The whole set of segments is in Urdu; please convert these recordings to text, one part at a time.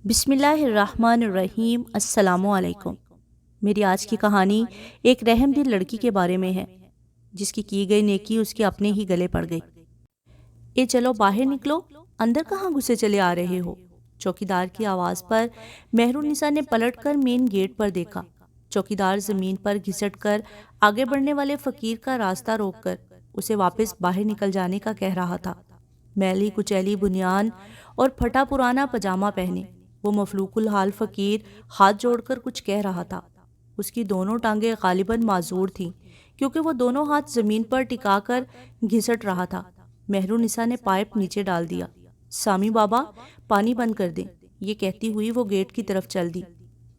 بسم اللہ الرحمن الرحیم۔ السلام علیکم۔ میری آج کی کہانی ایک رحم دل لڑکی کے بارے میں ہے جس کی گئی نیکی اس کے اپنے ہی گلے پڑ گئی۔ اے چلو باہر نکلو، اندر کہاں گھسے چلے آ رہے ہو؟ چوکیدار کی آواز پر مہرالنساء نے پلٹ کر مین گیٹ پر دیکھا۔ چوکیدار زمین پر گھسٹ کر آگے بڑھنے والے فقیر کا راستہ روک کر اسے واپس باہر نکل جانے کا کہہ رہا تھا۔ میلی کچیلی بنیان اور پھٹا پرانا پاجامہ پہنے وہ مفلوق الحال فقیر ہاتھ جوڑ کر کچھ کہہ رہا تھا۔ اس کی دونوں ٹانگیں غالباً معذور تھیں کیونکہ وہ دونوں ہاتھ زمین پر ٹکا کر گھسٹ رہا تھا۔ مہرالنساء نے پائپ نیچے ڈال دیا۔ سامی بابا پانی بند کر دیں، یہ کہتی ہوئی وہ گیٹ کی طرف چل دی۔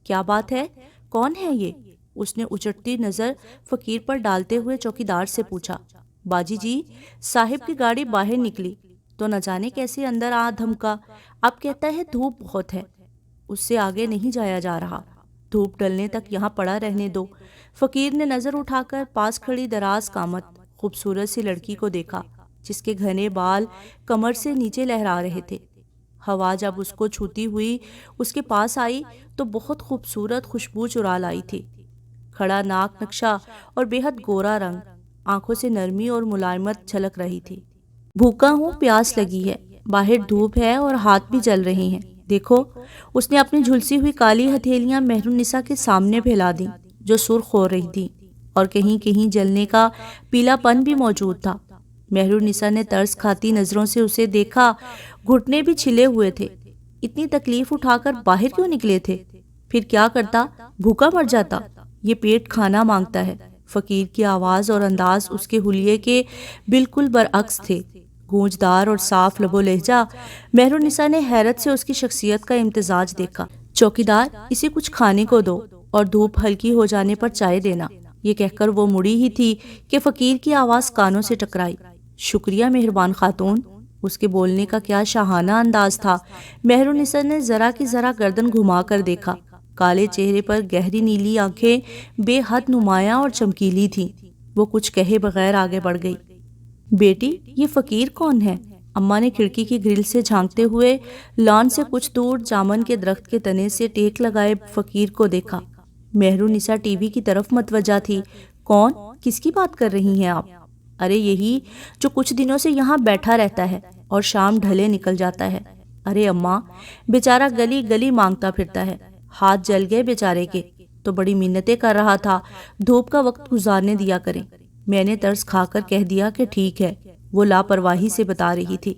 کیا بات ہے؟ کون ہے یہ؟ اس نے اچٹتی نظر فقیر پر ڈالتے ہوئے چوکیدار سے پوچھا۔ باجی جی، صاحب کی گاڑی باہر نکلی تو نہ جانے کیسے اندر آ دھمکا۔ اب کہتا ہے دھوپ بہت ہے، اس سے آگے نہیں جایا جا رہا، دھوپ ڈلنے تک یہاں پڑا رہنے دو۔ فقیر نے نظر اٹھا کر پاس کھڑی دراز قامت خوبصورت سی لڑکی کو دیکھا جس کے گھنے بال کمر سے نیچے لہرا رہے تھے۔ ہوا جب اس کو چھوتی ہوئی اس کے پاس آئی تو بہت خوبصورت خوشبو چرا لائی تھی۔ کھڑا ناک نقشہ اور بے حد گورا رنگ، آنکھوں سے نرمی اور ملائمت جھلک رہی تھی۔ بھوکا ہوں، پیاس لگی ہے، باہر دھوپ ہے اور ہاتھ بھی جل رہے ہیں، دیکھو۔ اس نے اپنی جھلسی ہوئی کالی ہتھیلیاں مہرالنساء کے سامنے پھیلا دیں جو سرخ ہو رہی تھیں اور کہیں کہیں جلنے کا پیلا پن بھی موجود تھا۔ مہرالنساء نے ترس کھاتی نظروں سے اسے دیکھا، گھٹنے بھی چھلے ہوئے تھے۔ اتنی تکلیف اٹھا کر باہر کیوں نکلے تھے؟ پھر کیا کرتا؟ بھوکا مر جاتا؟ یہ پیٹ کھانا مانگتا ہے۔ فقیر کی آواز اور انداز اس کے حلیے کے بالکل برعکس تھے، گونجدار اور صاف لب و لہجہ۔ مہرالنساء نے حیرت سے اس کی شخصیت کا امتزاج دیکھا۔ چوکیدار، اسے کچھ کھانے کو دو اور دھوپ ہلکی ہو جانے پر چائے دینا، یہ کہہ کر وہ مڑی ہی تھی کہ فقیر کی آواز کانوں سے ٹکرائی۔ شکریہ مہربان خاتون۔ اس کے بولنے کا کیا شاہانہ انداز تھا۔ مہرالنساء نے ذرا کی ذرا گردن گھما کر دیکھا۔ کالے چہرے پر گہری نیلی آنکھیں بے حد نمایاں اور چمکیلی تھیں۔ وہ کچھ کہے بغیر آگے بڑھ گئی۔ بیٹی، یہ فقیر کون ہے؟ اماں نے کھڑکی کی گرل سے جھانکتے ہوئے لان سے کچھ دور جامن کے درخت کے تنے سے ٹیک لگائے فقیر کو دیکھا۔ مہرالنساء ٹی وی کی طرف متوجہ تھی۔ کون؟ کس کی بات کر رہی ہیں آپ؟ ارے یہی جو کچھ دنوں سے یہاں بیٹھا رہتا ہے اور شام ڈھلے نکل جاتا ہے۔ ارے اماں، بیچارہ گلی گلی مانگتا پھرتا ہے، ہاتھ جل گئے بیچارے کے، تو بڑی منتیں کر رہا تھا دھوپ کا وقت گزارنے دیا کریں۔ میں نے ترس کھا کر کہہ دیا کہ ٹھیک ہے۔ وہ لاپرواہی سے بتا رہی تھی۔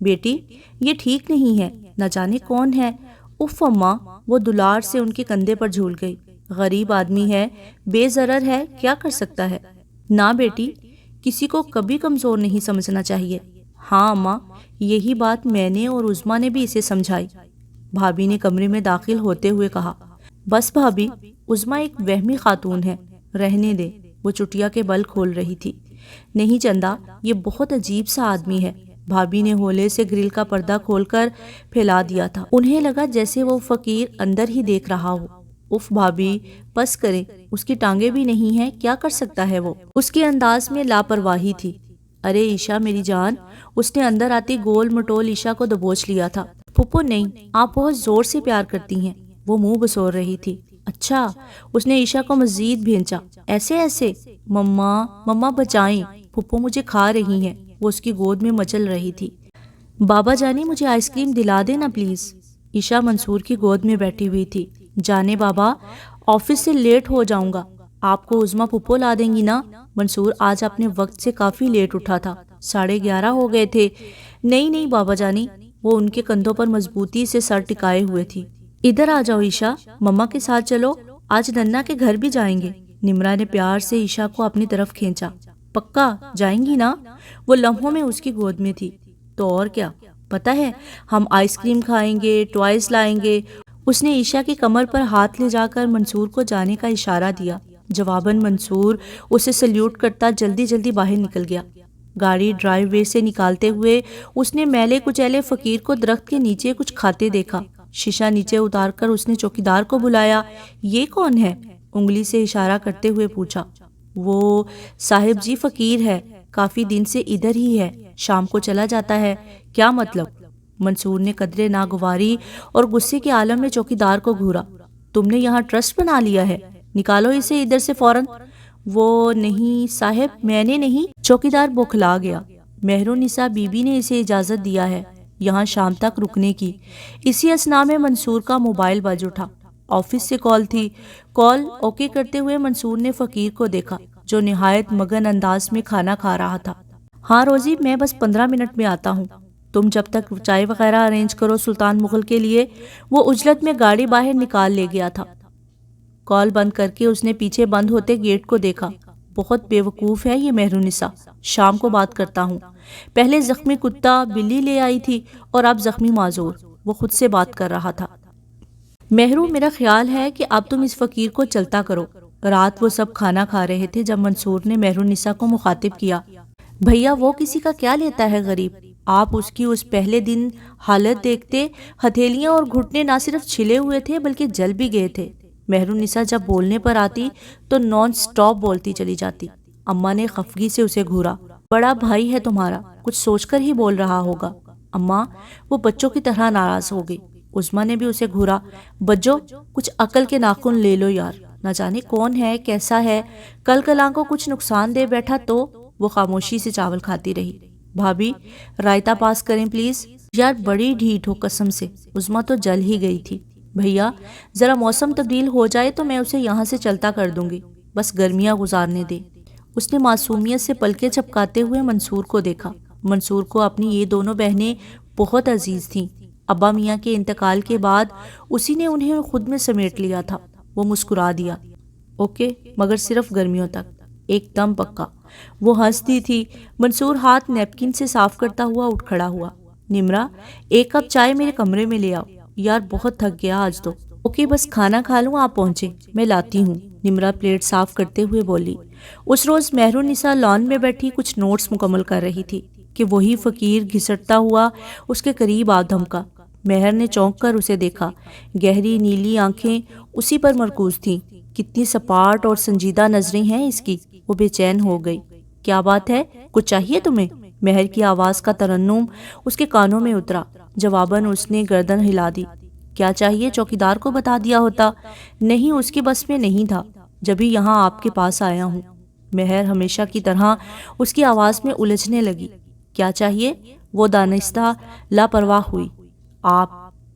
بیٹی، یہ ٹھیک نہیں ہے، نہ جانے کون ہے۔ اف اماں، وہ دلار سے ان کے کندھے پر جھول گئی۔ غریب آدمی ہے، بے ضرر ہے، کیا کر سکتا ہے؟ نہ بیٹی، کسی کو کبھی کمزور نہیں سمجھنا چاہیے۔ ہاں اماں، یہی بات میں نے اور عظمیٰ نے بھی اسے سمجھائی، بھابی نے کمرے میں داخل ہوتے ہوئے کہا۔ بس بھابی، عظمیٰ ایک وہمی خاتون ہے، رہنے دے، وہ چٹیا کے بل کھول رہی تھی۔ نہیں چندا، یہ بہت عجیب سا آدمی ہے۔ بھابی نے ہولے سے گرل کا پردہ کھول کر پھیلا دیا تھا۔ انہیں لگا جیسے وہ فقیر اندر ہی دیکھ رہا ہو۔ اف بھابی، بس کریں، اس کی ٹانگیں بھی نہیں ہیں، کیا کر سکتا ہے وہ؟ اس کے انداز میں لاپرواہی تھی۔ ارے عیشا میری جان، اس نے اندر آتی گول مٹول عیشا کو دبوچ لیا تھا۔ پھپھو نہیں، آپ بہت زور سے پیار کرتی ہیں، وہ منہ بسور رہی تھی۔ اچھا، اس نے عیشا کو مزید بھینچا۔ ایسے ایسے؟ مما، مما بچائیں، پھپھو مجھے کھا رہی ہیں، وہ اس کی گود میں مچل رہی تھی۔ بابا جانی، مجھے آئس کریم دلا دینا پلیز۔ عیشا منصور کی گود میں بیٹھی ہوئی تھی۔ جانے بابا، آفس سے لیٹ ہو جاؤں گا، آپ کو عظمیٰ پھپھو لا دیں گی نا؟ منصور آج اپنے وقت سے کافی لیٹ اٹھا تھا، 11:30 ہو گئے تھے۔ نہیں نہیں بابا جانی، وہ ان کے کندھوں پر مضبوطی سے سر ٹکائے ہوئے تھی۔ ادھر آ جاؤ عیشا، مما کے ساتھ چلو، آج ننا کے گھر بھی جائیں گے۔ نمرا نے پیار سے عیشا کو اپنی طرف کھینچا۔ پکا جائیں گی نا؟ وہ لمحوں میں اس کی گود میں تھی۔ تو اور کیا، پتہ ہے ہم آئس کریم کھائیں گے، ٹوائز لائیں گے۔ اس نے عیشا کی کمر پر ہاتھ لے جا کر منصور کو جانے کا اشارہ دیا۔ جواباً منصور اسے سلیوٹ کرتا جلدی جلدی باہر نکل گیا۔ گاڑی ڈرائیو وے سے نکالتے ہوئے اس نے میلے کچیلے فقیر کو درخت کے نیچے کچھ کھاتے دیکھا۔ شیشہ نیچے اتار کر اس نے چوکیدار کو بلایا۔ یہ کون ہے؟ انگلی سے اشارہ کرتے ہوئے پوچھا۔ وہ صاحب جی فقیر ہے، کافی دن سے ادھر ہی ہے، شام کو چلا جاتا ہے۔ کیا مطلب؟ منصور نے قدرے ناگواری اور غصے کے عالم میں چوکیدار کو گھورا۔ تم نے یہاں ٹرسٹ بنا لیا ہے، نکالو اسے ادھر سے فوراً۔ وہ نہیں صاحب، میں نے نہیں۔ چوکیدار بوکھلا گیا۔ مہرالنساء بی بی نے اسے اجازت دیا ہے یہاں شام تک رکنے کی۔ اسی اثناء میں منصور کا موبائل بج اٹھا۔ آفس سے کال تھی۔ کال اوکے کرتے ہوئے منصور نے فقیر کو دیکھا جو نہایت مگن انداز میں کھانا کھا رہا تھا۔ ہاں روزی، میں بس 15 منٹ میں آتا ہوں، تم جب تک چائے وغیرہ ارینج کرو سلطان مغل کے لیے۔ وہ عجلت میں گاڑی باہر نکال لے گیا تھا۔ کال بند کر کے اس نے پیچھے بند ہوتے گیٹ کو دیکھا۔ بہت بے وقوف ہے یہ مہرالنساء، شام کو بات کرتا ہوں۔ پہلے زخمی کتا بلی لے آئی تھی اور اب زخمی معذور، وہ خود سے بات کر رہا تھا۔ مہرو، میرا خیال ہے کہ اب تم اس فقیر کو چلتا کرو۔ رات وہ سب کھانا کھا رہے تھے جب منصور نے مہرالنساء کو مخاطب کیا۔ بھیا، وہ کسی کا کیا لیتا ہے غریب، آپ اس کی اس پہلے دن حالت دیکھتے، ہتھیلیاں اور گھٹنے نہ صرف چھلے ہوئے تھے بلکہ جل بھی گئے تھے۔ مہرالنساء جب بولنے پر آتی تو نان سٹاپ بولتی چلی جاتی۔ اماں نے خفگی سے اسے گھورا۔ بڑا بھائی ہے تمہارا، کچھ سوچ کر ہی بول رہا ہوگا۔ اماں، وہ بچوں کی طرح ناراض ہو گئی۔ عظمیٰ نے بھی اسے گھورا۔ بجو، کچھ عقل کے ناخن لے لو یار، نہ جانے کون ہے کیسا ہے، کل کلاں کو کچھ نقصان دے بیٹھا تو۔ وہ خاموشی سے چاول کھاتی رہی۔ بھابھی، رائتا پاس کریں پلیز۔ یار بڑی ڈھیٹ ہو قسم سے، عظمیٰ تو جل ہی گئی تھی۔ بھیا، ذرا موسم تبدیل ہو جائے تو میں اسے یہاں سے چلتا کر دوں گی، بس گرمیاں گزارنے دے۔ اس نے معصومیت سے پلکیں چپکاتے ہوئے منصور کو دیکھا۔ منصور کو اپنی یہ دونوں بہنیں بہت عزیز تھیں۔ ابا میاں کے انتقال کے بعد اسی نے انہیں خود میں سمیٹ لیا تھا۔ وہ مسکرا دیا۔ اوکے، مگر صرف گرمیوں تک، ایک دم پکا۔ وہ ہنستی تھی۔ منصور ہاتھ نیپکن سے صاف کرتا ہوا اٹھ کھڑا ہوا۔ نمرا، ایک کپ چائے میرے کمرے میں لے آؤ، یار بہت تھک گیا آج تو۔ اوکے، بس کھانا کھا لوں، آپ پہنچے، میں لاتی ہوں، نمرا پلیٹ صاف کرتے ہوئے بولی۔ اس روز مہرالنساء لان میں بیٹھی کچھ نوٹس مکمل کر رہی تھی کہ وہی فقیر گھسٹتا ہوا اس کے قریب آ دھمکا۔ مہر نے چونک کر اسے دیکھا۔ گہری نیلی آنکھیں اسی پر مرکوز تھیں۔ کتنی سپاٹ اور سنجیدہ نظریں ہیں اس کی۔ وہ بے چین ہو گئی۔ کیا بات ہے، کچھ چاہیے تمہیں؟ مہر کی آواز کا ترنم اس کے کانوں میں اترا۔ جواباً اس نے گردن ہلا دی۔ کیا چاہیے، چوکیدار کو بتا دیا ہوتا۔ نہیں، اس کے بس میں نہیں تھا، جبھی یہاں آپ کے پاس آیا ہوں۔ مہر ہمیشہ کی طرح اس کی آواز میں الجھنے لگی۔ کیا چاہیے؟ وہ دانستہ لاپرواہ ہوئی۔ آپ،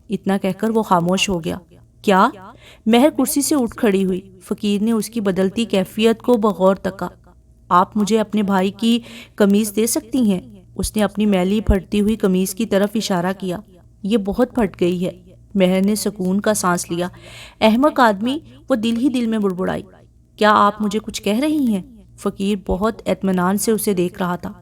اتنا کہہ کر وہ خاموش ہو گیا۔ کیا؟ مہر کرسی سے اٹھ کھڑی ہوئی۔ فقیر نے اس کی بدلتی کیفیت کو بغور تکا۔ آپ مجھے اپنے بھائی کی قمیض دے سکتی ہیں؟ اس نے اپنی میلی پھٹتی ہوئی قمیض کی طرف اشارہ کیا۔ یہ بہت پھٹ گئی ہے۔ مہر نے سکون کا سانس لیا۔ احمق آدمی، وہ دل ہی دل میں بڑبڑائی۔ کیا آپ مجھے کچھ کہہ رہی ہیں؟ فقیر بہت اطمینان سے اسے دیکھ رہا تھا۔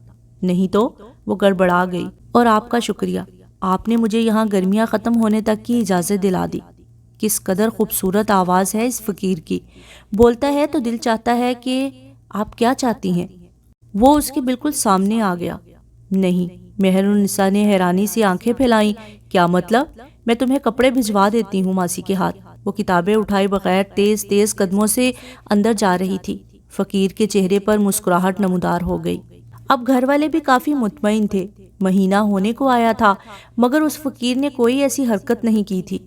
نہیں تو، وہ گڑبڑا گئی۔ اور آپ کا شکریہ، آپ نے مجھے یہاں گرمیاں ختم ہونے تک کی اجازت دلا دی۔ کس قدر خوبصورت آواز ہے اس فقیر کی، بولتا ہے تو دل چاہتا ہے کہ آپ کیا چاہتی ہیں؟ وہ اس کے بالکل سامنے آ گیا۔ نہیں، مہرالنساء نے حیرانی سے آنکھیں پھیلائیں۔ کیا مطلب؟ میں تمہیں کپڑے بھجوا دیتی ہوں ماسی کے ہاتھ۔ وہ کتابیں اٹھائے بغیر تیز تیز قدموں سے اندر جا رہی تھی۔ فقیر کے چہرے پر مسکراہٹ نمودار ہو گئی۔ اب گھر والے بھی کافی مطمئن تھے۔ مہینہ ہونے کو آیا تھا مگر اس فقیر نے کوئی ایسی حرکت نہیں کی تھی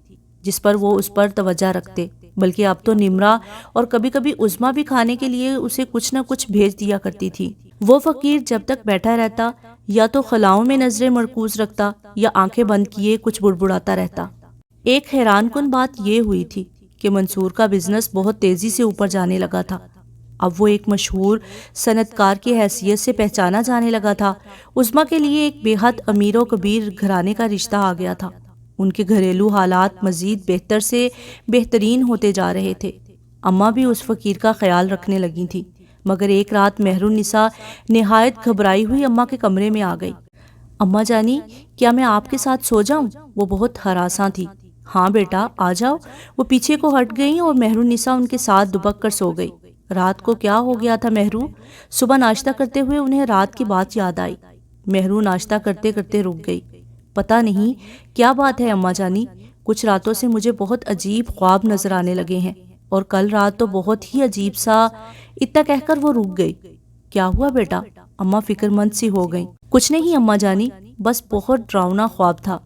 جس پر وہ اس پر توجہ رکھتے، بلکہ اب تو نمرا اور کبھی کبھی عظمیٰ بھی کھانے کے لیے اسے کچھ نہ کچھ بھیج دیا کرتی تھی۔ وہ فقیر جب تک بیٹھا رہتا یا تو خلاؤں میں نظریں مرکوز رکھتا یا آنکھیں بند کیے کچھ بڑبڑاتا رہتا۔ ایک حیران کن بات یہ ہوئی تھی کہ منصور کا بزنس بہت تیزی سے اوپر جانے لگا تھا۔ اب وہ ایک مشہور صنعت کار کی حیثیت سے پہچانا جانے لگا تھا۔ عظمیٰ کے لیے ایک بے حد امیر و کبیر گھرانے کا رشتہ آ گیا تھا۔ ان کے گھریلو حالات مزید بہتر سے بہترین ہوتے جا رہے تھے۔ اماں بھی اس فقیر کا خیال رکھنے لگی تھی، مگر ایک رات مہرالنساء نہایت گھبرائی ہوئی اماں کے کمرے میں آ گئی۔ اماں جانی، کیا میں آپ کے ساتھ سو جاؤں؟ وہ بہت ہراساں تھی۔ ہاں بیٹا، آ جاؤ۔ وہ پیچھے کو ہٹ گئیں اور مہرالنساء ان کے ساتھ دبک کر سو گئی۔ رات کو کیا ہو گیا تھا مہرو؟ صبح ناشتہ کرتے ہوئے انہیں رات کی بات یاد آئی۔ مہرو ناشتہ کرتے کرتے رک گئی۔ پتہ نہیں کیا بات ہے اماں جانی، کچھ راتوں سے مجھے بہت عجیب خواب نظر آنے لگے ہیں، اور کل رات تو بہت ہی عجیب سا۔ اتنا کہہ کر وہ رک گئی۔ کیا ہوا بیٹا؟ اماں فکر مند سی ہو گئیں۔ کچھ نہیں اماں جانی، بس بہت ڈراؤنا خواب تھا۔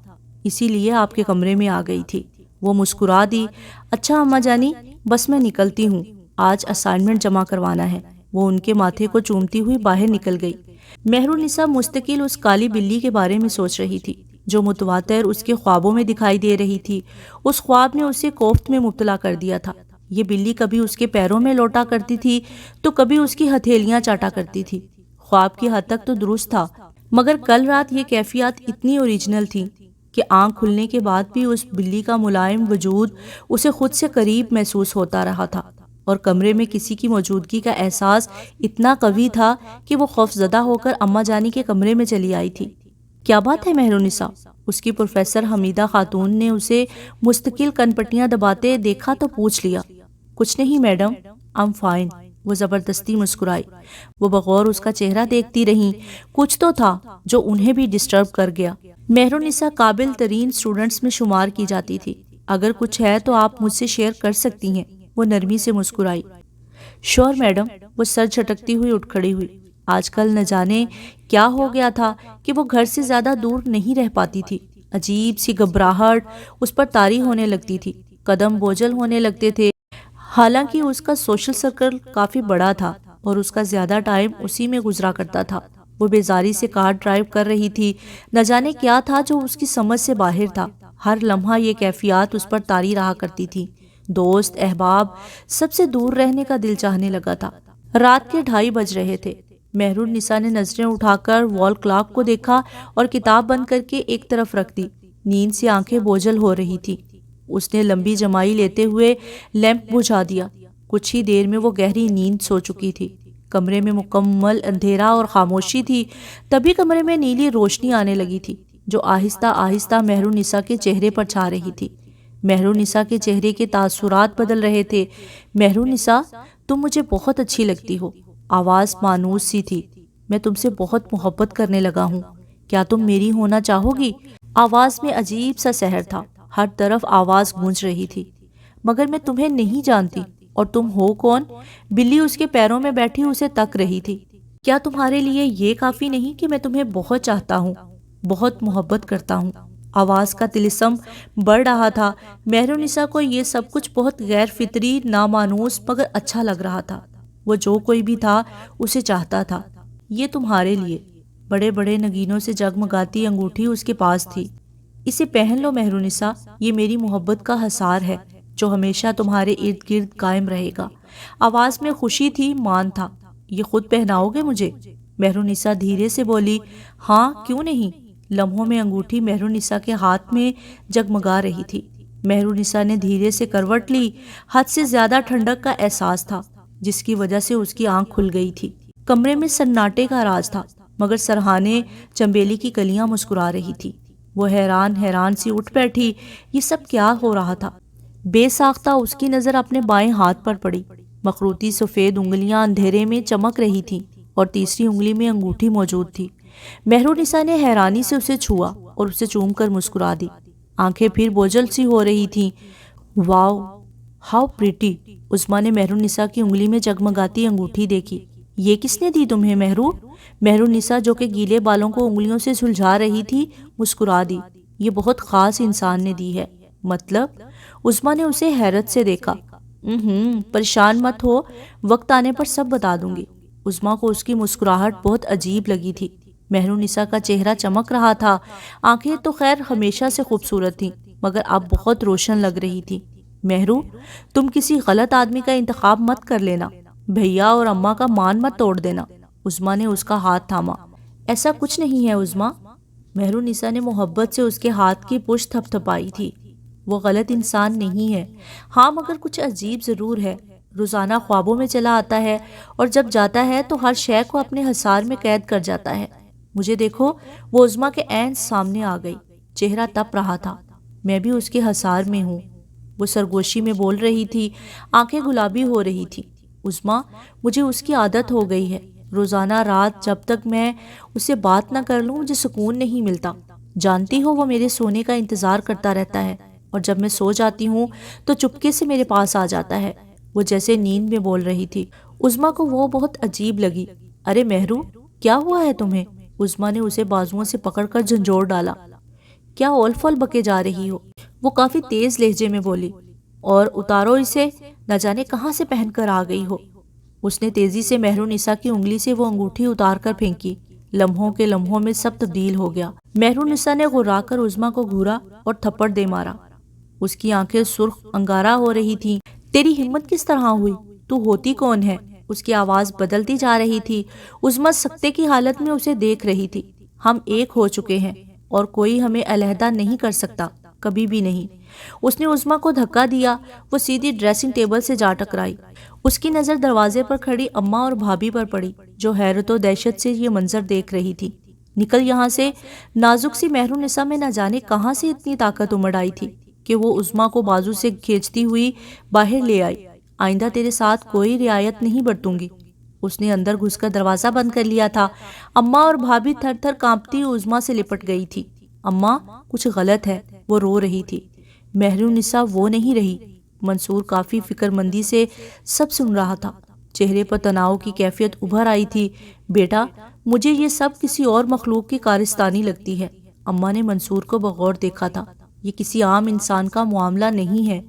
اسی لیے آپ کے کمرے میں آ گئی تھی۔ وہ مسکرا دی۔ اچھا اماں جانی، بس میں نکلتی ہوں، آج اسائنمنٹ جمع کروانا ہے۔ وہ ان کے ماتھے کو چومتی ہوئی باہر نکل گئی۔ مہرالنساء مستقل اس کالی بلی کے بارے میں سوچ رہی تھی جو متواتر اس کے خوابوں میں دکھائی دے رہی تھی۔ اس خواب نے اسے کوفت میں مبتلا کر دیا تھا۔ یہ بلی کبھی اس کے پیروں میں لوٹا کرتی تھی تو کبھی اس کی ہتھیلیاں چاٹا کرتی تھی۔ خواب کی حد تک تو درست تھا، مگر کل رات یہ کیفیات اتنی اوریجنل تھی کہ آنکھ کھلنے کے بعد بھی اس بلی کا ملائم وجود اسے خود سے قریب محسوس ہوتا رہا تھا، اور کمرے میں کسی کی موجودگی کا احساس اتنا قوی تھا کہ وہ خوفزدہ ہو کر اماں جانی کے کمرے میں چلی آئی تھی۔ کیا بات ہے مہرالنساء؟ اس کی پروفیسر حمیدہ خاتون نے اسے مستقل کن پٹیاں دباتے دیکھا تو پوچھ لیا۔ کچھ نہیں میڈم، I'm fine۔ وہ زبردستی مسکرائی۔ وہ بغور اس کا چہرہ دیکھتی رہیں۔ کچھ تو تھا جو انہیں بھی ڈسٹرب کر گیا۔ مہرالنساء قابل ترین اسٹوڈنٹس میں شمار کی جاتی تھی۔ اگر کچھ ہے تو آپ مجھ سے شیئر کر سکتی ہیں۔ وہ نرمی سے مسکرائی۔ شور میڈم۔ وہ سر جھٹکتی ہوئی اٹھ کھڑی ہوئی۔ آج کل نہ جانے کیا ہو گیا تھا کہ وہ گھر سے زیادہ دور نہیں رہ پاتی تھی۔ عجیب سی گھبراہٹ اس پر طاری ہونے لگتی تھی، قدم بوجھل ہونے لگتے تھے۔ حالانکہ اس کا سوشل سرکل کافی بڑا تھا اور اس کا زیادہ ٹائم اسی میں گزرا کرتا تھا۔ وہ بیزاری سے کار ڈرائیو کر رہی تھی۔ نہ جانے کیا تھا جو اس کی سمجھ سے باہر تھا۔ ہر لمحہ یہ کیفیات اس پر طاری رہا کرتی تھی۔ دوست، احباب، سب سے دور رہنے کا دل چاہنے لگا تھا۔ رات کے 2:30 بج رہے تھے۔ مہرالنساء نے نظریں اٹھا کر وال کلاک کو دیکھا اور کتاب بند کر کے ایک طرف رکھ دی۔ نیند سے آنکھیں بوجھل ہو رہی تھی۔ اس نے لمبی جمائی لیتے ہوئے لیمپ بجھا دیا۔ کچھ ہی دیر میں وہ گہری نیند سو چکی تھی۔ کمرے میں مکمل اندھیرا اور خاموشی تھی۔ تبھی کمرے میں نیلی روشنی آنے لگی تھی جو آہستہ آہستہ مہرالنساء کے چہرے پر چھا رہی تھی۔ مہرالنساء کے چہرے کے تاثرات بدل رہے تھے۔ مہرالنساء، تم مجھے بہت اچھی لگتی ہو۔ آواز مانوس سی تھی۔ میں تم سے بہت محبت کرنے لگا ہوں۔ کیا تم میری ہونا چاہو گی؟ آواز میں عجیب سا سحر تھا۔ ہر طرف آواز گونج رہی تھی۔ مگر میں تمہیں نہیں جانتی، اور تم ہو کون؟ بلی اس کے پیروں میں بیٹھی اسے تک رہی تھی۔ کیا تمہارے لیے یہ کافی نہیں کہ میں تمہیں بہت چاہتا ہوں، بہت محبت کرتا ہوں؟ آواز کا طلسم بڑھ رہا تھا۔ مہرالنساء کو یہ سب کچھ بہت غیر فطری، نامانوس مگر اچھا لگ رہا تھا۔ وہ جو کوئی بھی تھا اسے چاہتا تھا۔ یہ تمہارے لیے۔ بڑے بڑے نگینوں سے جگمگاتی انگوٹھی اس کے پاس تھی۔ اسے پہن لو مہرالنساء، یہ میری محبت کا حصار ہے جو ہمیشہ تمہارے ارد گرد قائم رہے گا۔ آواز میں خوشی تھی، مان تھا۔ یہ خود پہناؤ گے مجھے؟ مہرالنساء دھیرے سے بولی۔ ہاں، کیوں نہیں؟ لمحوں میں انگوٹھی مہرالنساء کے ہاتھ میں جگمگا رہی تھی۔ مہرالنساء نے دھیرے سے کروٹ لی۔ حد سے زیادہ ٹھنڈک کا احساس تھا جس کی وجہ سے اس کی آنکھ کھل گئی تھی۔ کمرے میں سناٹے کا راز تھا، مگر سرہانے چنبیلی کی کلیاں مسکرا رہی تھی۔ وہ حیران سی اٹھ بیٹھی۔ یہ سب کیا ہو رہا تھا؟ بے ساختہ اس کی نظر اپنے بائیں ہاتھ پر پڑی۔ مخروطی سفید انگلیاں اندھیرے میں چمک رہی تھیں اور تیسری انگلی میں انگوٹھی موجود تھی۔ مہرالنساء نے حیرانی سے اسے چھوا اور اسے چوم کر مسکرا دی۔ آنکھیں پھر بوجھل سی ہو رہی تھیں۔ واو، ہاؤ پریٹی۔ عظمیٰ نے مہرالنساء کی انگلی میں جگمگاتی انگوٹھی دیکھی۔ یہ کس نے دی تمہیں مہرو؟ مہرالنساء جو کہ گیلے بالوں کو انگلیوں سے سلجھا رہی تھی مسکرا دی۔ یہ بہت خاص انسان نے دی ہے۔ مطلب؟ عظمیٰ نے اسے حیرت سے دیکھا۔ پریشان مت ہو، وقت آنے پر سب بتا دوں گی۔ عظمیٰ کو اس کی مسکراہٹ بہت عجیب لگی تھی۔ مہرالنساء کا چہرہ چمک رہا تھا۔ آنکھیں تو خیر ہمیشہ سے خوبصورت تھیں، مگر اب بہت روشن لگ رہی تھی۔ مہرو، تم کسی غلط آدمی کا انتخاب مت کر لینا۔ بھیا اور اماں کا مان مت توڑ دینا۔ عظمیٰ نے اس کا ہاتھ تھاما۔ ایسا کچھ نہیں ہے عظمیٰ۔ مہرالنساء نے محبت سے اس کے ہاتھ کی پشت تھپ تھپائی تھی۔ وہ غلط انسان نہیں ہے۔ ہاں، مگر کچھ عجیب ضرور ہے۔ روزانہ خوابوں میں چلا آتا ہے اور جب جاتا ہے تو ہر شے کو اپنے حصار میں قید کر جاتا ہے۔ مجھے دیکھو۔ وہ عظمیٰ کے عین سامنے آ گئی۔ چہرہ تپ رہا تھا۔ میں بھی اس کے حصار میں ہوں۔ وہ سرگوشی میں بول رہی تھی۔ آنکھیں گلابی ہو رہی تھی۔ عظمیٰ، مجھے اس کی عادت ہو گئی ہے۔ روزانہ رات جب تک میں اسے بات نہ کر لوں مجھے سکون نہیں ملتا۔ جانتی ہو وہ میرے سونے کا انتظار کرتا رہتا ہے، اور جب میں سو جاتی ہوں تو چپکے سے میرے پاس آ جاتا ہے۔ وہ جیسے نیند میں بول رہی تھی۔ عظمیٰ کو وہ بہت عجیب لگی۔ ارے مہرو، کیا ہوا ہے تمہیں؟ عظمیٰ نے اسے بازوؤں سے پکڑ کر جھنجھوڑ ڈالا۔ کیا اول فول بکے جا رہی ہو؟ وہ کافی تیز لہجے میں بولی۔ اور اتارو اسے، نہ جانے کہاں سے پہن کر آ گئی ہو۔ اس نے تیزی سے مہرونسا کی انگلی سے وہ انگوٹھی اتار کر پھینکی۔ لمحوں کے لمحوں میں سب تبدیل ہو گیا۔ مہرونسا نے غرا کر عظمیٰ کو گھورا اور تھپڑ دے مارا۔ اس کی آنکھیں سرخ انگارہ ہو رہی تھیں۔ تیری ہمت کس طرح ہوئی؟ تو ہوتی کون ہے؟ اس کی آواز بدلتی جا رہی تھی۔ عظمیٰ سکتے کی حالت میں اسے دیکھ رہی تھی۔ ہم ایک ہو چکے ہیں اور کوئی ہمیں علیحدہ نہیں کر سکتا، کبھی بھی نہیں۔ اس نے عظمیٰ کو دھکا دیا۔ وہ سیدھی ڈریسنگ ٹیبل سے جا ٹکرائی۔ اس کی نظر دروازے پر کھڑی اماں اور بھابھی پر پڑی، جو حیرت و دہشت سے یہ منظر دیکھ رہی تھی۔ نکل یہاں سے۔ نازک سی مہرونسا میں نہ جانے کہاں سے اتنی طاقت امڑ آئی تھی کہ وہ عظمیٰ کو بازو سے کھینچتی ہوئی باہر لے آئی۔ آئندہ تیرے ساتھ کوئی رعایت نہیں برتوں گی۔ اس نے اندر گھس کر دروازہ بند کر لیا تھا۔ اماں اور بھابھی تھر تھر کانپتی عظمیٰ سے لپٹ گئی تھی۔ اماں، کچھ غلط ہے، وہ رو رہی تھی۔ مہرونسا وہ نہیں رہی۔ منصور کافی فکر مندی سے سب سن رہا تھا۔ چہرے پر تناؤ کی کیفیت ابھر آئی تھی۔ بیٹا، مجھے یہ سب کسی اور مخلوق کی کارستانی لگتی ہے۔ اماں نے منصور کو بغور دیکھا تھا۔ یہ کسی عام انسان کا معاملہ نہیں ہے۔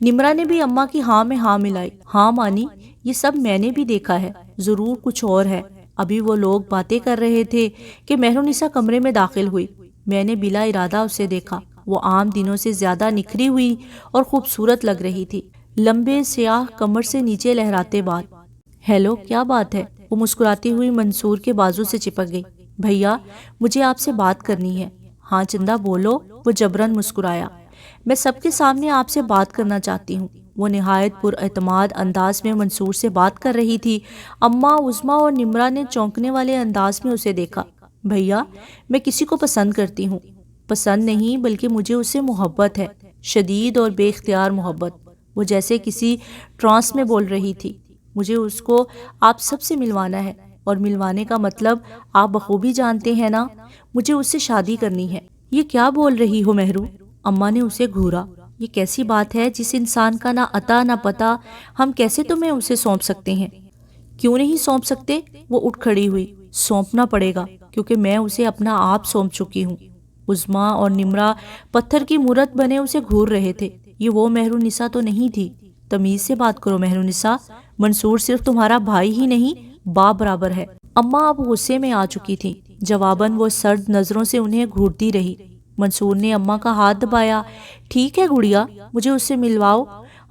نمرا نے بھی اماں کی ہاں میں ہاں ملائی۔ ہاں مانی، یہ سب میں نے بھی دیکھا ہے، ضرور کچھ اور ہے۔ ابھی وہ لوگ باتیں کر رہے تھے کہ مہرونسا کمرے میں داخل ہوئی۔ میں نے بلا ارادہ اسے دیکھا۔ وہ عام دنوں سے زیادہ نکھری ہوئی اور خوبصورت لگ رہی تھی۔ لمبے سیاہ کمر سے نیچے لہراتے بال۔ ہیلو، کیا بات ہے؟ وہ مسکراتی ہوئی منصور کے بازو سے چپک گئی۔ بھیا، مجھے آپ سے بات کرنی ہے۔ ہاں چندہ، بولو، وہ جبراً مسکرایا۔ میں سب کے سامنے آپ سے بات کرنا چاہتی ہوں۔ وہ نہایت پر اعتماد انداز میں منصور سے بات کر رہی تھی۔ اماں، عظمیٰ اور نمرا نے چونکنے والے انداز میں اسے دیکھا۔ بھیا، میں کسی کو پسند کرتی ہوں۔ پسند نہیں، بلکہ مجھے اس سے محبت ہے، شدید اور بے اختیار محبت۔ وہ جیسے کسی ٹرانس میں بول رہی تھی۔ مجھے اس کو آپ سب سے ملوانا ہے، اور ملوانے کا مطلب آپ بخوبی جانتے ہیں نا، مجھے اس سے شادی کرنی ہے۔ یہ کیا بول رہی ہو مہرو؟ اماں نے اسے گھورا۔ یہ کیسی بات ہے؟ جس انسان کا نہ عطا نہ پتہ، ہم کیسے تمہیں اسے سونپ سکتے ہیں؟ کیوں نہیں سونپ سکتے؟ وہ اٹھ کھڑی ہوئی۔ سونپنا پڑے گا، کیونکہ میں اسے اپنا آپ سونپ چکی ہوں۔ عظمیٰ اور نمرا پتھر کی مورت بنے اسے گھور رہے تھے۔ یہ وہ مہرونسا تو نہیں تھی۔ تمیز سے بات کرو مہرونسا، منصور صرف تمہارا بھائی ہی نہیں، باپ برابر ہے۔ اماں اب غصے میں آ چکی تھی۔ جواباً وہ سرد نظروں سے انہیں گھورتی رہی۔ منصور نے اماں کا ہاتھ دبایا۔ ٹھیک ہے گڑیا، مجھے اس سے ملواؤ۔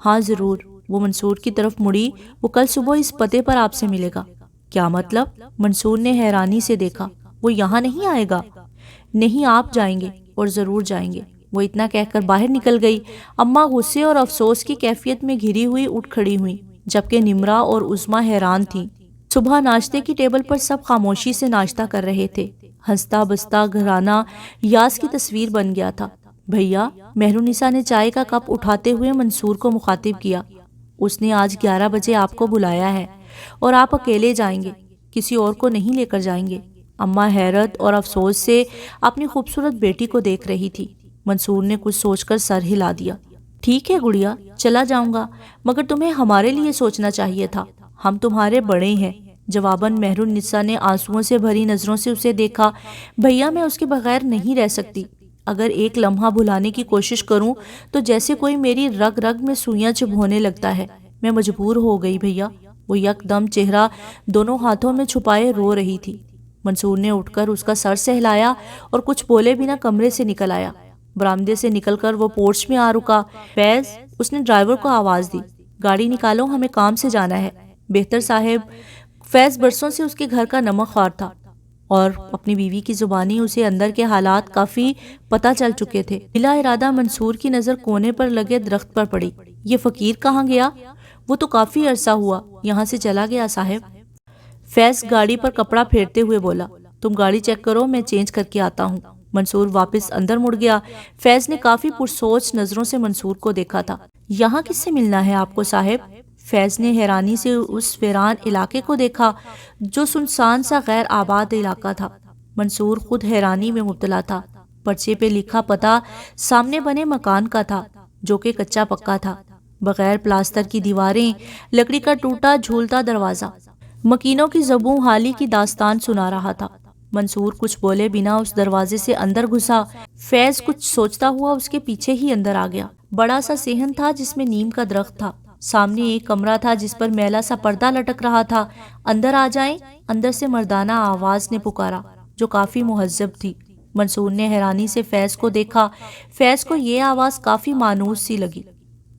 ہاں ضرور۔ وہ منصور کی طرف مڑی۔ وہ کل صبح اس پتے پر آپ سے ملے گا۔ کیا مطلب؟ منصور نے حیرانی سے دیکھا۔ وہ یہاں نہیں آئے گا؟ نہیں، آپ جائیں گے، اور ضرور جائیں گے۔ وہ اتنا کہہ کر باہر نکل گئی۔ اماں غصے اور افسوس کی کیفیت میں گھری ہوئی اٹھ کھڑی ہوئی، جبکہ نمرا اور عظمیٰ حیران تھیں۔ صبح ناشتے کی ٹیبل پر سب خاموشی سے ناشتہ کر رہے تھے۔ ہنستا بستا گھرانہ یاس کی تصویر بن گیا تھا۔ بھیا، مہرونسا نے چائے کا کپ اٹھاتے ہوئے منصور کو مخاطب کیا۔ اس نے آج 11 بجے آپ کو بلایا ہے، اور آپ اکیلے جائیں گے، کسی اور کو نہیں لے کر جائیں گے۔ اماں حیرت اور افسوس سے اپنی خوبصورت بیٹی کو دیکھ رہی تھی۔ منصور نے کچھ سوچ کر سر ہلا دیا۔ ٹھیک ہے گڑیا، چلا جاؤں گا، مگر تمہیں ہمارے لیے سوچنا چاہیے تھا، ہم تمہارے بڑے ہیں۔ جواباً مہرونسا نے آنسوؤں سے بھری نظروں سے اسے دیکھا۔ بھیا، میں اس کے بغیر نہیں رہ سکتی۔ اگر ایک لمحہ بھلانے کی کوشش کروں تو جیسے کوئی میری رگ رگ میں سوئیاں چبھونے لگتا ہے۔ میں مجبور ہو گئی بھیا۔ وہ یک دم چہرہ دونوں ہاتھوں میں چھپائے رو رہی تھی۔ منصور نے اٹھ کر اس کا سر سہلایا اور کچھ بولے بنا کمرے سے نکل آیا۔ برآمدے سے نکل کر وہ پورچ میں آ رکا۔ فیض، اس نے ڈرائیور کو آواز دی، گاڑی نکالو، ہمیں کام سے جانا ہے۔ بہتر صاحب۔ فیض برسوں سے اس کے گھر کا نمک خوار تھا، اور اپنی بیوی کی زبانی اسے اندر کے حالات کافی پتہ چل چکے تھے۔ بلا ارادہ منصور کی نظر کونے پر لگے درخت پر پڑی۔ یہ فقیر کہاں گیا؟ وہ تو کافی عرصہ ہوا یہاں سے چلا گیا صاحب۔ فیض گاڑی پر کپڑا پھیرتے ہوئے بولا۔ تم گاڑی چیک کرو، میں چینج کر کے آتا ہوں۔ منصور واپس اندر مڑ گیا۔ فیض نے کافی پرسوچ نظروں سے منصور کو دیکھا تھا۔ یہاں کس سے ملنا ہے آپ کو صاحب؟ فیض نے حیرانی سے اس ویران علاقے کو دیکھا جو سنسان سا غیر آباد علاقہ تھا۔ منصور خود حیرانی میں مبتلا تھا۔ پرچے پہ لکھا پتہ سامنے بنے مکان کا تھا، جو کہ کچا پکا تھا، بغیر پلاسٹر کی دیواریں، لکڑی کا ٹوٹا جھولتا دروازہ، مکینوں کی زبوں حالی کی داستان سنا رہا تھا۔ منصور کچھ بولے بنا اس دروازے سے اندر گھسا۔ فیض کچھ سوچتا ہوا اس کے پیچھے ہی اندر آ گیا۔ بڑا سا صحن تھا جس میں نیم کا درخت تھا، سامنے ایک کمرہ تھا جس پر میلا سا پردہ لٹک رہا تھا۔ اندر آ جائیں، اندر سے مردانہ آواز نے پکارا جو کافی مہذب تھی۔ منصور نے حیرانی سے فیض کو دیکھا۔ فیض کو یہ آواز کافی مانوس سی لگی۔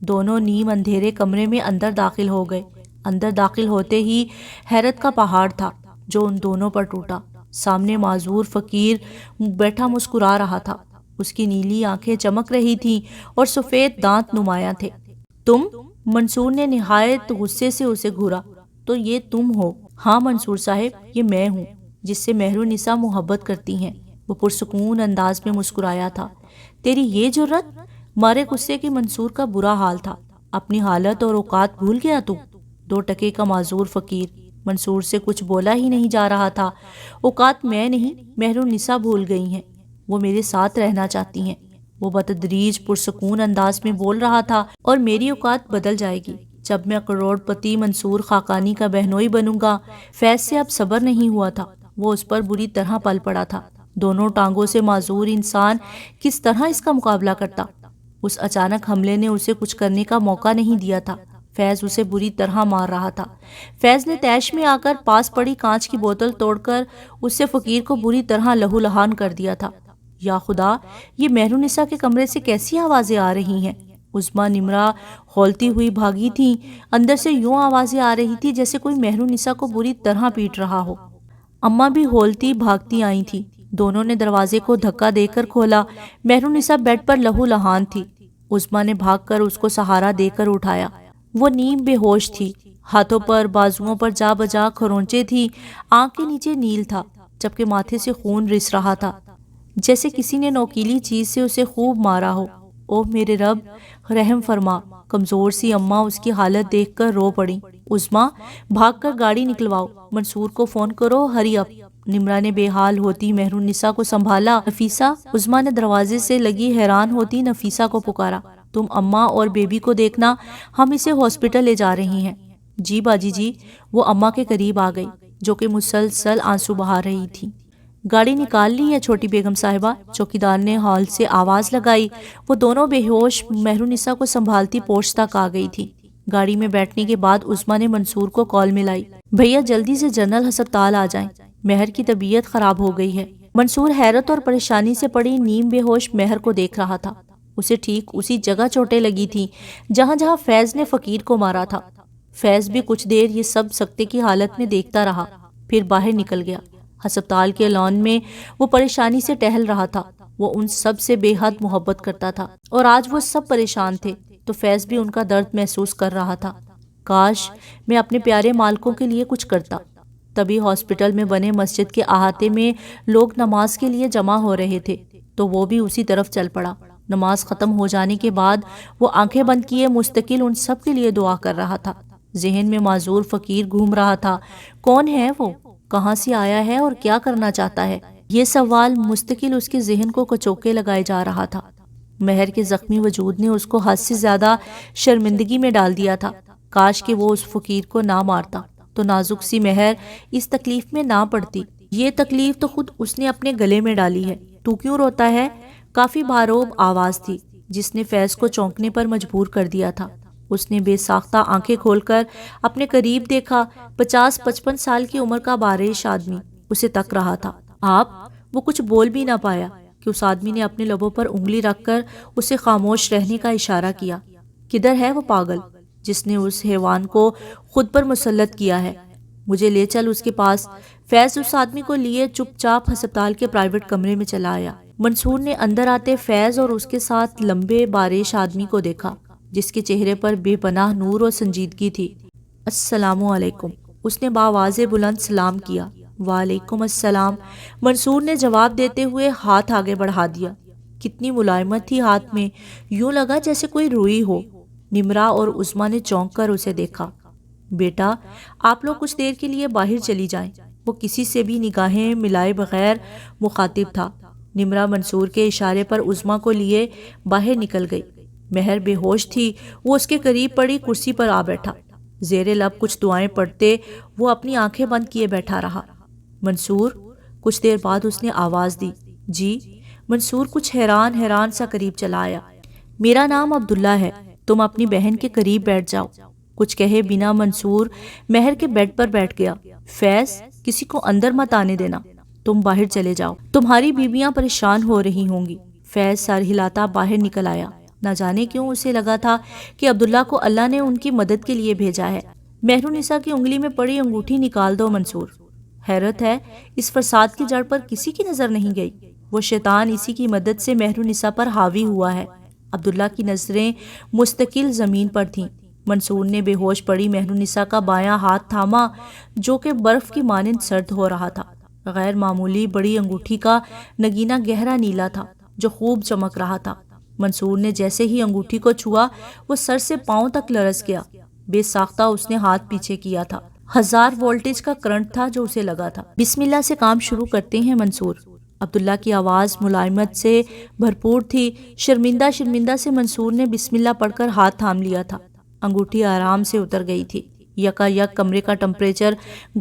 دونوں نیم اندھیرے کمرے میں اندر داخل ہو گئے۔ اندر داخل ہوتے ہی حیرت کا پہاڑ تھا جو ان دونوں پر ٹوٹا۔ سامنے معذور فقیر بیٹھا مسکرا رہا تھا، اس کی نیلی آنکھیں چمک رہی تھیں اور سفید دانت نمایاں تھے۔ تم؟ منصور نے نہایت غصے سے اسے گھورا۔ تو یہ تم ہو؟ ہاں منصور صاحب، یہ میں ہوں جس سے مہر النساء محبت کرتی ہیں، وہ پرسکون انداز میں مسکرایا تھا۔ تیری یہ جرت؟ مارے غصے کے منصور کا برا حال تھا۔ اپنی حالت اور اوقات بھول گیا تو؟ 2 ٹکے کا معذور فقیر۔ منصور سے کچھ بولا ہی نہیں جا رہا تھا۔ اوقات میں نہیں، مہر النساء بھول گئی ہیں، وہ میرے ساتھ رہنا چاہتی ہیں، وہ بتدریج پرسکون انداز میں بول رہا تھا، اور میری اوقات بدل جائے گی جب میں کروڑ پتی منصور خاقانی کا بہنوئی بنوں گا۔ فیض سے اب صبر نہیں ہوا تھا، وہ اس پر بری طرح پل پڑا تھا۔ دونوں ٹانگوں سے معذور انسان کس طرح اس کا مقابلہ کرتا؟ اس اچانک حملے نے اسے کچھ کرنے کا موقع نہیں دیا تھا۔ فیض اسے بری طرح مار رہا تھا۔ فیض نے تیش میں آ کر پاس پڑی کانچ کی بوتل توڑ کر اس سے فقیر کو بری طرح لہو لہان کر دیا تھا۔ یا خدا، یہ مہر النساء کے کمرے سے کیسی آوازیں آ رہی ہیں؟ عظمیٰ نمرہ ہولتی ہوئی بھاگی تھی۔ اندر سے یوں آوازیں آ رہی تھی جیسے کوئی مہر النساء کو بری طرح پیٹ رہا ہو۔ اماں بھی ہولتی بھاگتی آئی تھی۔ دونوں نے دروازے کو دھکا دے کر کھولا۔ مہر النساء بیڈ پر لہو لہان تھی۔ عظمیٰ نے بھاگ کر اس کو سہارا دے کر اٹھایا۔ وہ نیم بے ہوش تھی، ہاتھوں پر بازوؤں پر جا بجا کھرونچے تھی، آنکھ کے نیچے نیل تھا جبکہ ماتھے سے خون رس رہا تھا جیسے کسی نے نوکیلی چیز سے اسے خوب مارا ہو۔ اوہ میرے رب، رحم فرما۔ کمزور سی اماں اس کی حالت دیکھ کر رو پڑی۔ عظمیٰ، بھاگ کر گاڑی نکلواؤ، منصور کو فون کرو، ہری اپ۔ نمرہ نے بے حال ہوتی مہر النساء کو سنبھالا۔ نفیسہ؟ عظمیٰ نے دروازے سے لگی حیران ہوتی نفیسہ کو پکارا۔ تم اماں اور بیبی کو دیکھنا، ہم اسے ہاسپٹل لے جا رہی ہیں۔ جی باجی جی۔ وہ اماں کے قریب آ گئی جو کہ مسلسل آنسو بہا رہی تھی۔ گاڑی نکال لی ہے چھوٹی بیگم صاحبہ، چوکیدار نے ہال سے آواز لگائی۔ وہ دونوں بے ہوش مہر النساء کو سنبھالتی پورچ تک آ گئی تھی۔ گاڑی میں بیٹھنے کے بعد عظمیٰ نے منصور کو کال ملائی۔ بھیا جلدی سے جنرل ہسپتال آ جائیں، مہر کی طبیعت خراب ہو گئی ہے۔ منصور حیرت اور پریشانی سے پڑی نیم بے ہوش مہر کو دیکھ رہا تھا۔ اسے ٹھیک اسی جگہ چوٹیں لگی تھیں جہاں جہاں فیض نے فقیر کو مارا تھا۔ فیض بھی کچھ دیر یہ سب سکتے کی حالت میں دیکھتا رہا، پھر باہر نکل گیا۔ ہسپتال کے لان میں وہ پریشانی سے ٹہل رہا تھا۔ وہ ان سب سے بے حد محبت کرتا تھا اور آج وہ سب پریشان تھے تو فیض بھی ان کا درد محسوس کر رہا تھا۔ کاش میں اپنے پیارے مالکوں کے لیے کچھ کرتا۔ تبھی ہاسپٹل میں بنے مسجد کے احاطے میں لوگ نماز کے لیے جمع ہو رہے تھے تو وہ بھی اسی طرف چل پڑا۔ نماز ختم ہو جانے کے بعد وہ آنکھیں بند کیے مستقل ان سب کے لیے دعا کر رہا تھا۔ ذہن میں معذور فقیر گھوم رہا تھا۔ کون ہے وہ؟ کہاں سے آیا ہے اور کیا کرنا چاہتا ہے؟ یہ سوال مستقل اس کے ذہن کو کچوکے لگائے جا رہا تھا۔ مہر کے زخمی وجود نے اس کو حد سے زیادہ شرمندگی میں ڈال دیا تھا۔ کاش کہ وہ اس فقیر کو نہ مارتا تو نازک سی مہر اس تکلیف میں نہ پڑتی۔ یہ تکلیف تو خود اس نے اپنے گلے میں ڈالی ہے۔ تو کیوں روتا ہے؟ کافی بھاروب آواز تھی جس نے فیض کو چونکنے پر مجبور کر دیا تھا۔ اس نے بے ساختہ آنکھیں کھول کر اپنے قریب دیکھا۔ 50-55 سال کی عمر کا باریش آدمی اسے تک رہا تھا۔ آپ؟ وہ کچھ بول بھی نہ پایا کہ اس آدمی نے اپنے لبوں پر انگلی رکھ کر اسے خاموش رہنے کا اشارہ کیا۔ کدھر ہے وہ پاگل جس نے اس حیوان کو خود پر مسلط کیا ہے؟ مجھے لے چل اس کے پاس۔ فیض اس آدمی کو لیے چپ چاپ ہسپتال کے پرائیویٹ کمرے میں چلا آیا۔ منصور نے اندر آتے فیض اور اس کے ساتھ لمبے باریش آدمی کو دیکھا جس کے چہرے پر بے پناہ نور اور سنجیدگی تھی۔ السلام علیکم، اس نے بآواز بلند سلام کیا۔ وعلیکم السلام، منصور نے جواب دیتے ہوئے ہاتھ آگے بڑھا دیا۔ کتنی ملائمت تھی ہاتھ میں، یوں لگا جیسے کوئی روئی ہو۔ نمرہ اور عظمیٰ نے چونک کر اسے دیکھا۔ بیٹا، آپ لوگ کچھ دیر کے لیے باہر چلی جائیں۔ وہ کسی سے بھی نگاہیں ملائے بغیر مخاطب تھا۔ نمرہ منصور کے اشارے پر عظمیٰ کو لیے باہر نکل گئی۔ مہر بے ہوش تھی، وہ اس کے قریب پڑی کرسی پر آ بیٹھا۔ زیر لب کچھ دعائیں پڑھتے وہ اپنی آنکھیں بند کیے بیٹھا رہا۔ منصور، کچھ دیر بعد اس نے آواز دی، جی؟ منصور کچھ حیران سا قریب چلا آیا۔ میرا نام عبداللہ ہے، تم اپنی بہن کے قریب بیٹھ جاؤ۔ کچھ کہے بنا منصور مہر کے بیڈ پر بیٹھ گیا۔ فیض، کسی کو اندر مت آنے دینا، تم باہر چلے جاؤ، تمہاری بیویاں پریشان ہو رہی ہوں گی۔ فیض سر ہلاتا باہر نکل آیا۔ نہ جانے کیوں اسے لگا تھا کہ عبداللہ کو اللہ نے ان کی مدد کے لیے بھیجا ہے۔ مہرالنساء کی انگلی میں پڑی انگوٹھی نکال دو منصور۔ حیرت ہے، اس فساد کی جڑ پر کسی کی نظر نہیں گئی۔ وہ شیطان اسی کی مدد سے مہرالنساء پر حاوی ہوا ہے۔ عبداللہ کی نظریں مستقل زمین پر تھیں۔ منصور نے بے ہوش پڑی مہرالنساء کا بایاں ہاتھ تھاما جو کہ برف کی مانند سرد ہو رہا تھا۔ غیر معمولی بڑی انگوٹھی کا نگینہ گہرا نیلا تھا جو خوب چمک رہا تھا۔ منصور نے جیسے ہی انگوٹھی کو چھوا وہ سر سے پاؤں تک لرز گیا۔ بے ساختہ اس نے ہاتھ پیچھے کیا تھا۔ 1000 وولٹیج کا کرنٹ تھا جو اسے لگا تھا۔ بسم اللہ سے کام شروع کرتے ہیں منصور۔ عبداللہ کی آواز ملائمت سے بھرپور تھی۔ شرمندہ سے منصور نے بسم اللہ پڑھ کر ہاتھ تھام لیا تھا۔ انگوٹھی آرام سے اتر گئی تھی۔ یک کمرے کا ٹمپریچر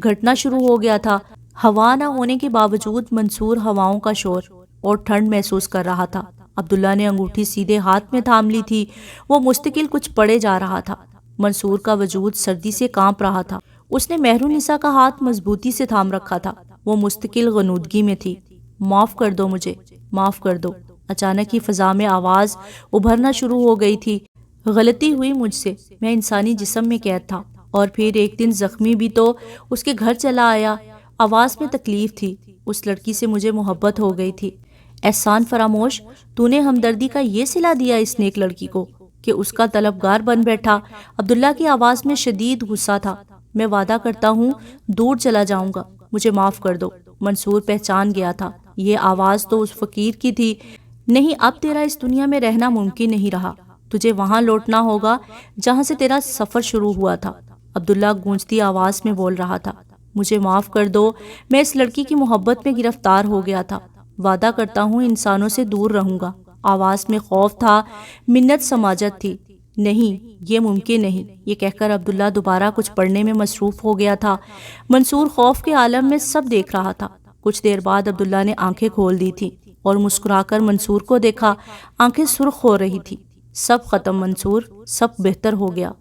گھٹنا شروع ہو گیا تھا۔ ہوا نہ ہونے کے باوجود منصور ہواؤں کا شور اور ٹھنڈ محسوس کر رہا تھا۔ عبداللہ نے انگوٹھی سیدھے ہاتھ میں تھام لی تھی۔ وہ مستقل کچھ پڑے جا رہا تھا۔ منصور کا وجود سردی سے کانپ رہا تھا۔ اس نے مہرالنساء کا ہاتھ مضبوطی سے تھام رکھا تھا۔ وہ مستقل غنودگی میں تھی۔ معاف کر دو مجھے، معاف کر دو۔ اچانک ہی فضا میں آواز ابھرنا شروع ہو گئی تھی، غلطی ہوئی مجھ سے، میں انسانی جسم میں قید تھا، اور پھر ایک دن زخمی بھی تو اس کے گھر چلا آیا۔ آواز میں تکلیف تھی۔ اس لڑکی سے مجھے محبت ہو گئی تھی۔ احسان فراموش، تو نے ہمدردی کا یہ صلہ دیا اس نیک لڑکی کو کہ اس کا طلبگار بن بیٹھا۔ عبداللہ کی آواز میں شدید غصہ تھا۔ میں وعدہ کرتا ہوں دور چلا جاؤں گا، مجھے معاف کر دو۔ منصور پہچان گیا تھا، یہ آواز تو اس فقیر کی تھی۔ نہیں، اب تیرا اس دنیا میں رہنا ممکن نہیں رہا، تجھے وہاں لوٹنا ہوگا جہاں سے تیرا سفر شروع ہوا تھا۔ عبداللہ گونجتی آواز میں بول رہا تھا، مجھے معاف کر دو، میں اس لڑکی کی محبت میں گرفتار ہو گیا تھا، وعدہ کرتا ہوں انسانوں سے دور رہوں گا۔ آواز میں خوف تھا، منت سماجت تھی۔ نہیں، یہ ممکن نہیں، یہ کہہ کر عبداللہ دوبارہ کچھ پڑھنے میں مصروف ہو گیا تھا۔ منصور خوف کے عالم میں سب دیکھ رہا تھا۔ کچھ دیر بعد عبداللہ نے آنکھیں کھول دی تھی اور مسکرا کر منصور کو دیکھا۔ آنکھیں سرخ ہو رہی تھی۔ سب ختم منصور، سب بہتر ہو گیا۔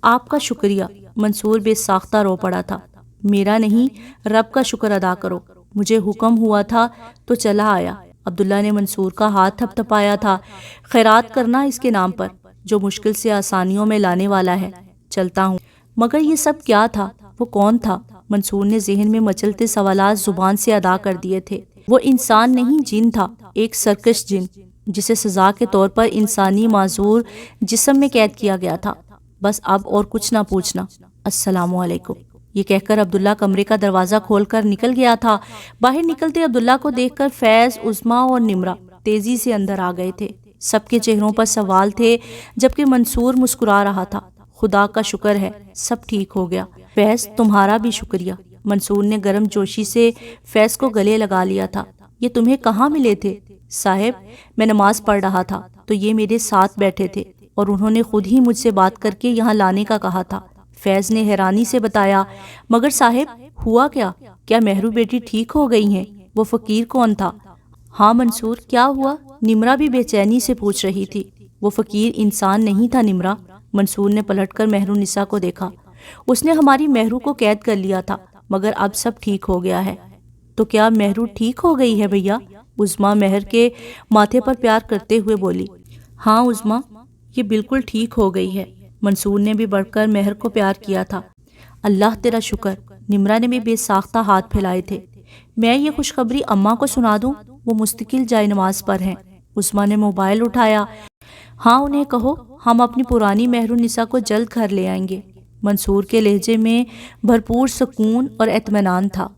آپ کا شکریہ۔ منصور بے ساختہ رو پڑا تھا۔ میرا نہیں، رب کا شکر ادا کرو، مجھے حکم ہوا تھا تو چلا آیا۔ عبداللہ نے منصور کا ہاتھ تھپ تھپایا تھا۔ خیرات کرنا اس کے نام پر جو مشکل سے آسانیوں میں لانے والا ہے۔ چلتا ہوں۔ مگر یہ سب کیا تھا؟ وہ کون تھا؟ منصور نے ذہن میں مچلتے سوالات زبان سے ادا کر دیے تھے۔ وہ انسان نہیں، جن تھا، ایک سرکش جن، جسے سزا کے طور پر انسانی معذور جسم میں قید کیا گیا تھا۔ بس اب اور کچھ نہ پوچھنا۔ السلام علیکم۔ یہ کہہ کر عبداللہ کمرے کا دروازہ کھول کر نکل گیا تھا۔ باہر نکلتے عبداللہ کو دیکھ کر فیض، عظمیٰ اور نمرہ تیزی سے اندر آ گئے تھے۔ سب کے چہروں پر سوال تھے، جبکہ منصور مسکرا رہا تھا۔ خدا کا شکر ہے، سب ٹھیک ہو گیا۔ فیض، تمہارا بھی شکریہ۔ منصور نے گرم جوشی سے فیض کو گلے لگا لیا تھا۔ یہ تمہیں کہاں ملے تھے؟ صاحب، میں نماز پڑھ رہا تھا تو یہ میرے ساتھ بیٹھے تھے اور انہوں نے خود ہی مجھ سے بات کر کے یہاں لانے کا کہا تھا۔ فیض نے حیرانی سے بتایا، مگر صاحب ہوا کیا؟ کیا مہرو بیٹی ٹھیک ہو گئی ہیں؟ وہ فقیر کون تھا؟ ہاں منصور، کیا ہوا؟ نمرہ بھی بے چینی سے پوچھ رہی تھی۔ وہ فقیر انسان نہیں تھا نمرہ۔ منصور نے پلٹ کر مہرالنساء کو دیکھا۔ اس نے ہماری مہرو کو قید کر لیا تھا، مگر اب سب ٹھیک ہو گیا ہے۔ تو کیا مہرو ٹھیک ہو گئی ہے بھیا؟ عظمیٰ مہر کے ماتھے پر پیار کرتے ہوئے بولی۔ ہاں عظمیٰ، یہ بالکل ٹھیک ہو گئی ہے۔ منصور نے بھی بڑھ کر مہر کو پیار کیا تھا۔ اللہ تیرا شکر۔ نمرہ نے بھی بے ساختہ ہاتھ پھیلائے تھے۔ میں یہ خوشخبری اماں کو سنا دوں؟ وہ مستقل جائے نماز پر ہیں۔ عظمیٰ نے موبائل اٹھایا۔ ہاں انہیں کہو، ہم اپنی پرانی مہرالنساء کو جلد گھر لے آئیں گے۔ منصور کے لہجے میں بھرپور سکون اور اطمینان تھا۔